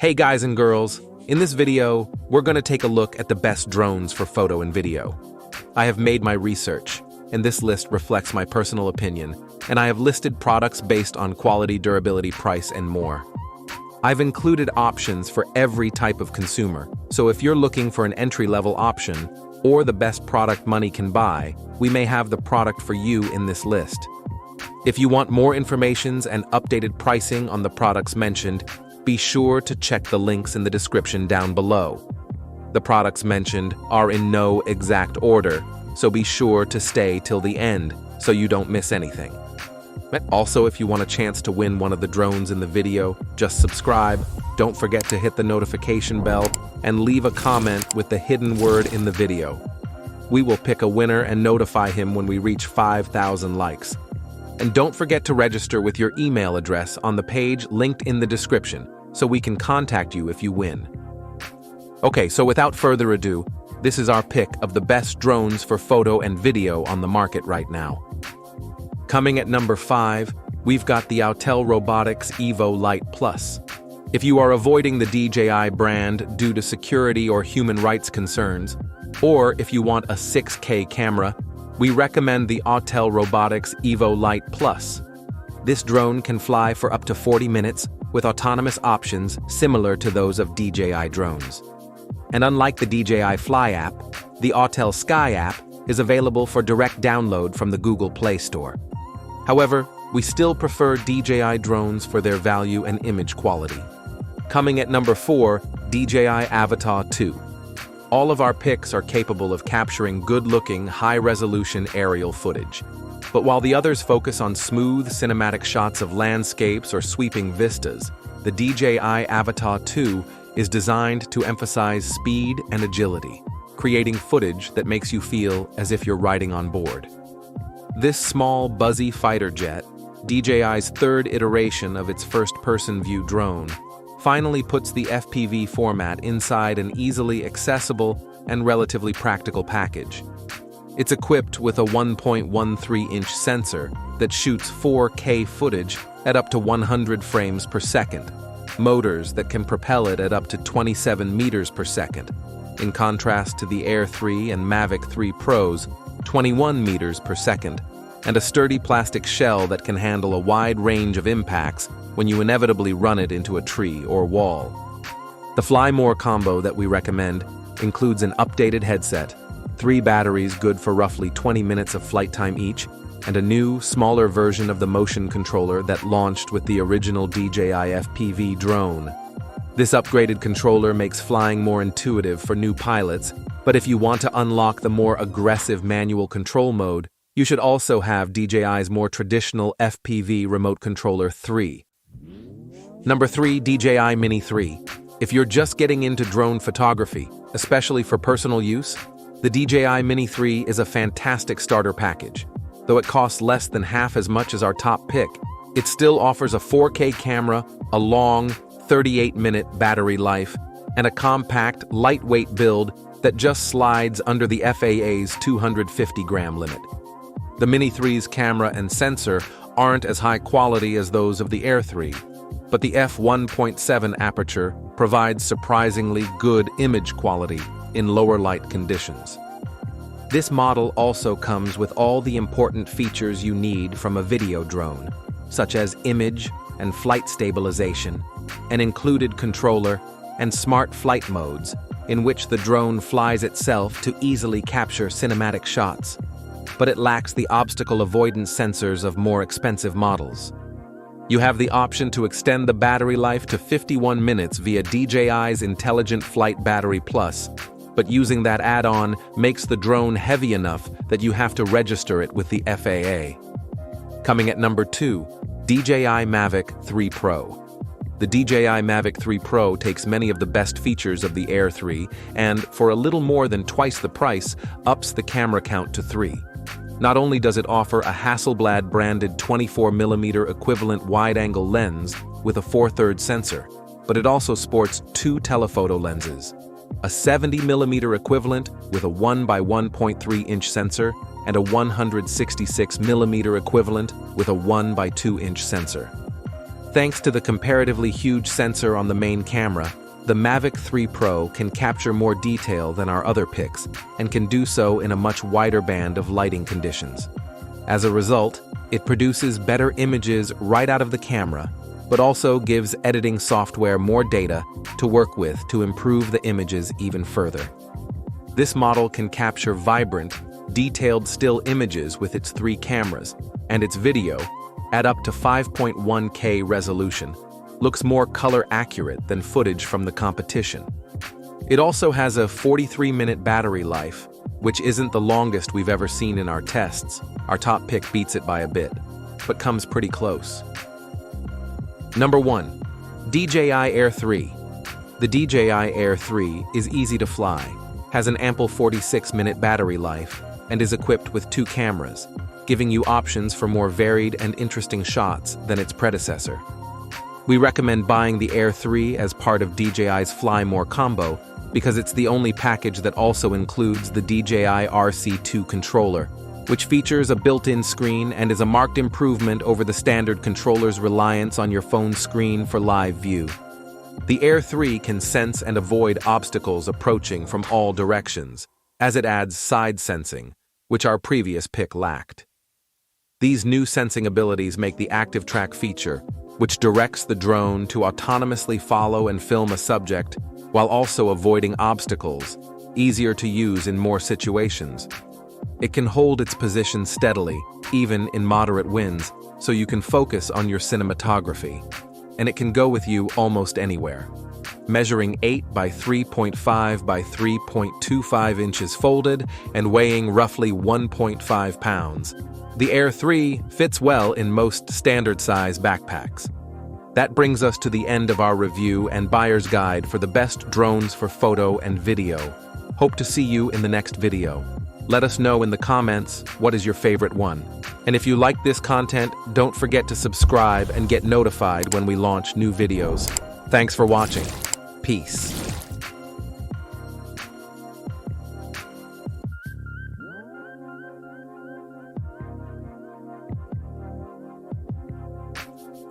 Hey guys and girls, in this video, we're going to take a look at the best drones for photo and video. I have made my research, and this list reflects my personal opinion, and I have listed products based on quality, durability, price, and more. I've included options for every type of consumer, so if you're looking for an entry-level option, or the best product money can buy, we may have the product for you in this list. If you want more information and updated pricing on the products mentioned, be sure to check the links in the description down below. The products mentioned are in no exact order, so be sure to stay till the end so you don't miss anything. Also, if you want a chance to win one of the drones in the video, just subscribe, don't forget to hit the notification bell, and leave a comment with the hidden word in the video. We will pick a winner and notify him when we reach 5,000 likes. And don't forget to register with your email address on the page linked in the description so we can contact you if you win. Okay, so without further ado, this is our pick of the best drones for photo and video on the market right now. Coming at number 5, we've got the Autel Robotics Evo Lite Plus. If you are avoiding the DJI brand due to security or human rights concerns, or if you want a 6K camera, we recommend the Autel Robotics Evo Lite Plus. This drone can fly for up to 40 minutes with autonomous options similar to those of DJI drones. And unlike the DJI Fly app, the Autel Sky app is available for direct download from the Google Play Store. However, we still prefer DJI drones for their value and image quality. Coming at number 4, DJI Avata 2. All of our picks are capable of capturing good-looking, high-resolution aerial footage. But while the others focus on smooth, cinematic shots of landscapes or sweeping vistas, the DJI Avata 2 is designed to emphasize speed and agility, creating footage that makes you feel as if you're riding on board. This small, buzzy fighter jet, DJI's third iteration of its first-person view drone, finally puts the FPV format inside an easily accessible and relatively practical package. It's equipped with a 1.13-inch sensor that shoots 4K footage at up to 100 frames per second, motors that can propel it at up to 27 meters per second, in contrast to the Air 3 and Mavic 3 Pro's 21 meters per second, and a sturdy plastic shell that can handle a wide range of impacts when you inevitably run it into a tree or wall. The Fly More combo that we recommend includes an updated headset, 3 batteries good for roughly 20 minutes of flight time each, and a new, smaller version of the motion controller that launched with the original DJI FPV drone. This upgraded controller makes flying more intuitive for new pilots, but if you want to unlock the more aggressive manual control mode, you should also have DJI's more traditional FPV remote controller 3. Number 3, DJI Mini 3. If you're just getting into drone photography, especially for personal use, the DJI Mini 3 is a fantastic starter package. Though it costs less than half as much as our top pick, it still offers a 4K camera, a long, 38-minute battery life, and a compact, lightweight build that just slides under the FAA's 250-gram limit. The Mini 3's camera and sensor aren't as high quality as those of the Air 3, but the f1.7 aperture provides surprisingly good image quality in lower light conditions. This model also comes with all the important features you need from a video drone, such as image and flight stabilization, an included controller, and smart flight modes, in which the drone flies itself to easily capture cinematic shots. But it lacks the obstacle avoidance sensors of more expensive models. You have the option to extend the battery life to 51 minutes via DJI's Intelligent Flight Battery Plus, but using that add-on makes the drone heavy enough that you have to register it with the FAA. Coming at number 2, DJI Mavic 3 Pro. The DJI Mavic 3 Pro takes many of the best features of the Air 3 and, for a little more than twice the price, ups the camera count to 3. Not only does it offer a Hasselblad-branded 24mm equivalent wide-angle lens with a 4/3 sensor, but it also sports 2 telephoto lenses, a 70mm equivalent with a 1x1.3-inch sensor, and a 166mm equivalent with a 1x2-inch sensor. Thanks to the comparatively huge sensor on the main camera, the Mavic 3 Pro can capture more detail than our other pics and can do so in a much wider band of lighting conditions. As a result, it produces better images right out of the camera, but also gives editing software more data to work with to improve the images even further. This model can capture vibrant, detailed still images with its 3 cameras, and its video, at up to 5.1K resolution, looks more color accurate than footage from the competition. It also has a 43-minute battery life, which isn't the longest we've ever seen in our tests. Our top pick beats it by a bit, but comes pretty close. Number 1. DJI Air 3. The DJI Air 3 is easy to fly, has an ample 46-minute battery life, and is equipped with 2 cameras, giving you options for more varied and interesting shots than its predecessor. We recommend buying the Air 3 as part of DJI's Fly More combo because it's the only package that also includes the DJI RC2 controller, which features a built-in screen and is a marked improvement over the standard controller's reliance on your phone's screen for live view. The Air 3 can sense and avoid obstacles approaching from all directions, as it adds side sensing, which our previous pick lacked. These new sensing abilities make the Active Track feature, which directs the drone to autonomously follow and film a subject while also avoiding obstacles, easier to use in more situations. It can hold its position steadily, even in moderate winds, so you can focus on your cinematography. And it can go with you almost anywhere. Measuring 8 by 3.5 by 3.25 inches folded and weighing roughly 1.5 pounds, the Air 3 fits well in most standard-size backpacks. That brings us to the end of our review and buyer's guide for the best drones for photo and video. Hope to see you in the next video. Let us know in the comments what is your favorite one. And if you like this content, don't forget to subscribe and get notified when we launch new videos. Thanks for watching. Peace.